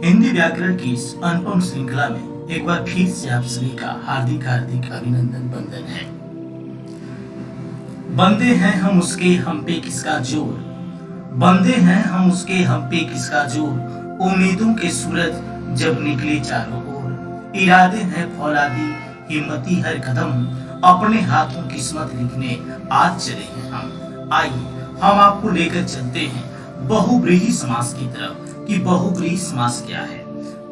हिंदी व्याकरण की इस अनुपम श्रृंखला में एक बार फिर से आप सभी का हार्दिक हार्दिक अभिनंदन बंदन है। बंदे हैं हम उसके, हम पे किसका जोर। बंदे हैं हम उसके, हम पे किसका जोर। उम्मीदों के सूरज जब निकले चारों ओर, इरादे हैं फौलादी हिम्मती हर कदम, अपने हाथों किस्मत लिखने आज चले हैं हम। आइए हम आपको लेकर चलते हैं बहुब्रीहि समास की तरफ कि बहुब्रीहि समास क्या है।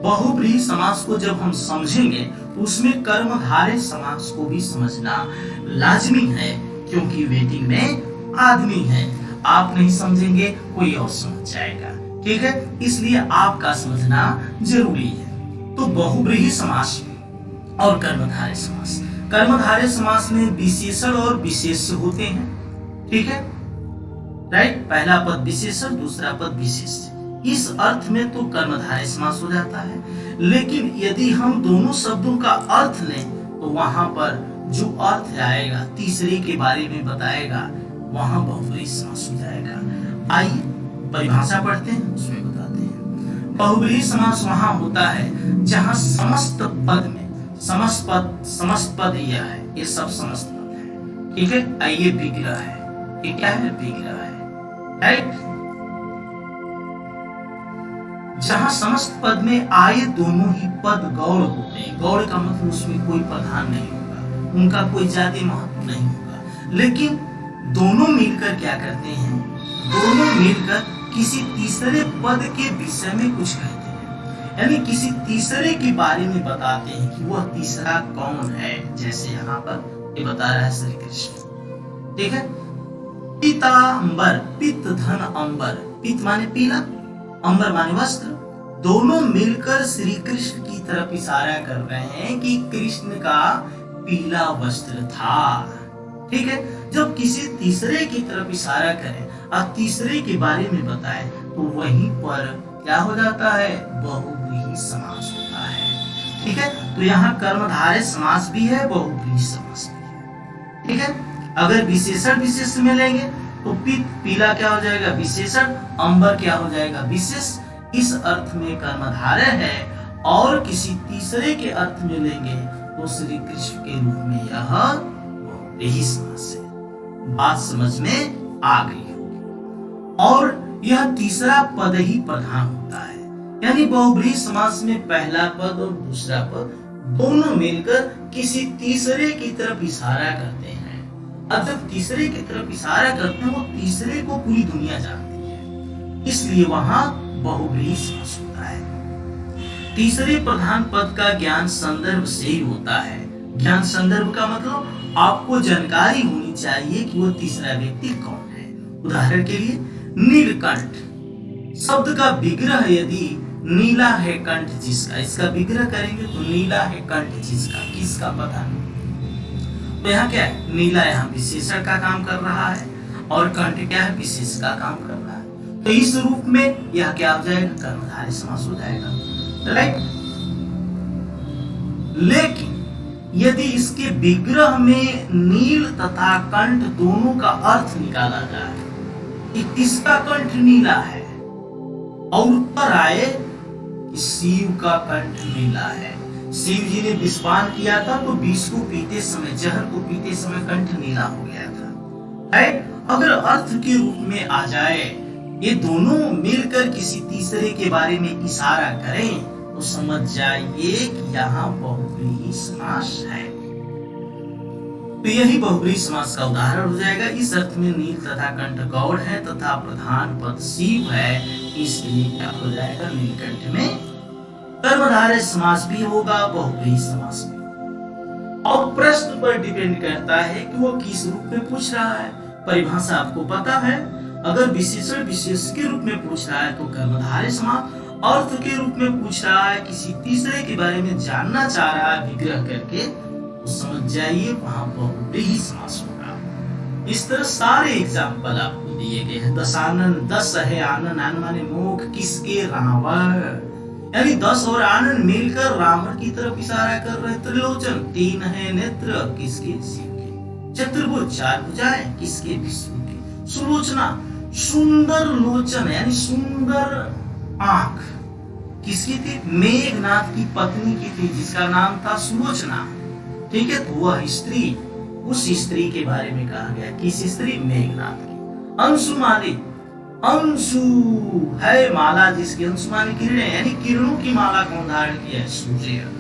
बहुब्रीहि समास को जब हम समझेंगे उसमें कर्मधारय समास को भी समझना लाजमी है, क्योंकि वेटिंग में आदमी है। आप नहीं समझेंगे कोई और समझ जाएगा, ठीक है, इसलिए आपका समझना जरूरी है। तो बहुब्रीहि समास और कर्मधारय समास, कर्मधारय समास में विशेषण और विशेष्य होते हैं, ठीक है, राइट। पहला पद विशेषण, दूसरा पद विशेष्य, इस अर्थ में तो कर्मधारय समास हो जाता है। लेकिन यदि हम दोनों शब्दों का अर्थ लें तो वहां पर जो अर्थ आएगा तीसरे के बारे में बताएगा, वहां बहुब्रीहि समास हो जाएगा। आइए परिभाषा पढ़ते हैं, उसमें बताते हैं। बहुब्रीहि समास वहां होता है जहां समस्त पद में समस्त पद यह है, ये सब समस्त पद है, ठीक है। आइए विग्रह है, ये क्या है, विग्रह है, राइट। जहां समस्त पद में आए दोनों ही पद गौड़ होते हैं। गौड़ का मतलब उसमें कोई प्रधान नहीं होगा, उनका कोई ज्यादा महत्व नहीं होगा, लेकिन दोनों मिलकर क्या करते हैं, दोनों मिलकर किसी तीसरे पद के विषय में कुछ कहते हैं, यानी किसी तीसरे के बारे में बताते हैं कि वह तीसरा कौन है। जैसे यहाँ पर ये बता रहा है श्री कृष्ण, ठीक है। पीतांबर, पित्त धन अंबर, पित्त माने पीला, अंबर माने वस्त्र, दोनों मिलकर श्री कृष्ण की तरफ इशारा कर रहे हैं कि कृष्ण का पीला वस्त्र था, ठीक है। जब किसी तीसरे की तरफ इशारा करें और तीसरे के बारे में बताएं तो वहीं पर क्या हो जाता है, बहुब्रीहि समास होता है, ठीक है। तो यहाँ कर्मधारय समास भी है, बहुब्रीहि समास भी है, ठीक है। अगर विशेषण विशेष में लेंगे तो पित्त पीला क्या हो जाएगा, विशेषण, अंबर क्या हो जाएगा, विशेष। इस अर्थ में कर्मधारय है, और किसी तीसरे के अर्थ में लेंगे तो श्री कृष्ण के रूप में यह बहुब्रीहि समास है। बात समझ में आ गई होगी। और यह तीसरा पद ही प्रधान होता है, यानी बहुब्रीहि समास में पहला पद और दूसरा पद दोनों मिलकर किसी तीसरे की तरफ इशारा करते हैं। अब जब तीसरे की तरफ इशारा करते हैं, वो तीसरे को पूरी दुनिया जानती है, इसलिए वहां बहुब्रीहि समास होता है। तीसरे प्रधान पद का ज्ञान संदर्भ से ही होता है। ज्ञान संदर्भ का मतलब आपको जानकारी होनी चाहिए कि वो तीसरा व्यक्ति कौन है। उदाहरण के लिए नीलकंठ शब्द का विग्रह यदि नीला है कंठ जिसका, इसका विग्रह करेंगे तो नीला है कंठ जिसका, किसका पता नहीं। तो यहाँ क्या है, नीला यहाँ विशेषण का काम कर रहा है और कंठ क्या है, विशेष का काम कर रहा है। तो इस रूप में यह क्या हो जाएगा, कर्मधारय समास हो जाएगा, राइट। लेकिन यदि इसके विग्रह में नील तथा कंठ दोनों का अर्थ निकाला जाए कि किसका कंठ नीला है, और उत्तर आए कि शिव का कंठ नीला है, शिव जी ने विषपान किया था तो विष को पीते समय, जहर को पीते समय कंठ नीला हो गया था, राइट। अगर अर्थ के रूप में आ जाए, ये दोनों मिलकर किसी तीसरे के बारे में इशारा करें तो समझ जाइए कि यहाँ बहुब्रीहि समास है। तो यही बहुब्रीहि समास का उदाहरण हो जाएगा। इस अर्थ में नील तथा कंठ गौड़ है तथा प्रधान पद शिव है, इसलिए क्या हो जाएगा, नीलकंठ में कर्मधारय समास भी होगा, बहुब्रीहि समास भी। और प्रश्न पर डिपेंड करता है कि वो किस रूप में पूछ रहा है। परिभाषा आपको पता है, अगर विशेषण विशेष के रूप में पूछ रहा है तो कर्मधारय समास, अर्थ के रूप में पूछ रहा है, किसी तीसरे के बारे में जानना चाह रहा है विग्रह करके, तो समझ जाइए वहां बहुब्रीहि समास होगा। इस तरह सारे एग्जाम्पल आपको दिए गए हैं। 10 आनन, 10 है आनन, आनन माने मोख, किसके, रावण, यानी 10 और आनन मिलकर रावण की तरफ इशारा कर रहे। त्रिलोचन, 3 है नेत्र, किसके, शिव के। चतुर्भुज, 4 भुजाएं, किसके, विष्णु के। सुलोचना, सुंदर लोचन यानी सुंदर आंख, किसकी थी? मेघनाद की पत्नी की थी, जिसका नाम था सुलोचना। ठीक है, तो वह स्त्री, उस स्त्री के बारे में कहा गया। किस स्त्री? मेघनाद की। अंशुमाली, अंशु है माला जिसकी, अंशुमानी किरणें, यानी किरणों की माला कौन धारण किया है? सूर्य।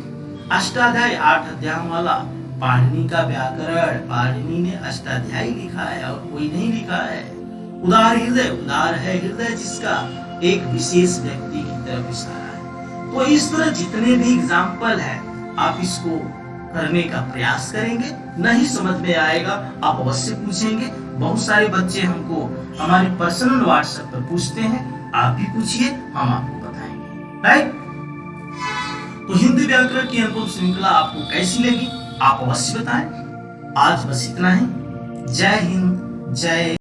अष्टाध्यायी 8 अध्यायों वाला पाणिनि का व्याकरण, पाणिनि ने अष्टाध्यायी लिखा है और कोई नहीं लिखा है। उदार हृदय, उदार है हृदय जिसका, एक विशेष व्यक्ति की तरफ इशारा है। तो इस तरह जितने भी एग्जाम्पल है, आप इसको करने का प्रयास करेंगे। नहीं समझ में आएगा आप अवश्य पूछेंगे। बहुत सारे बच्चे हमको हमारे पर्सनल व्हाट्सएप पर पूछते हैं, आप भी पूछिए, हम आपको बताएंगे। राइट? तो हिंदी व्याकरण की अनुपम श्रृंखला आपको कैसी लगी, आप अवश्य बताएं। आज बस इतना ही। जय हिंद, जय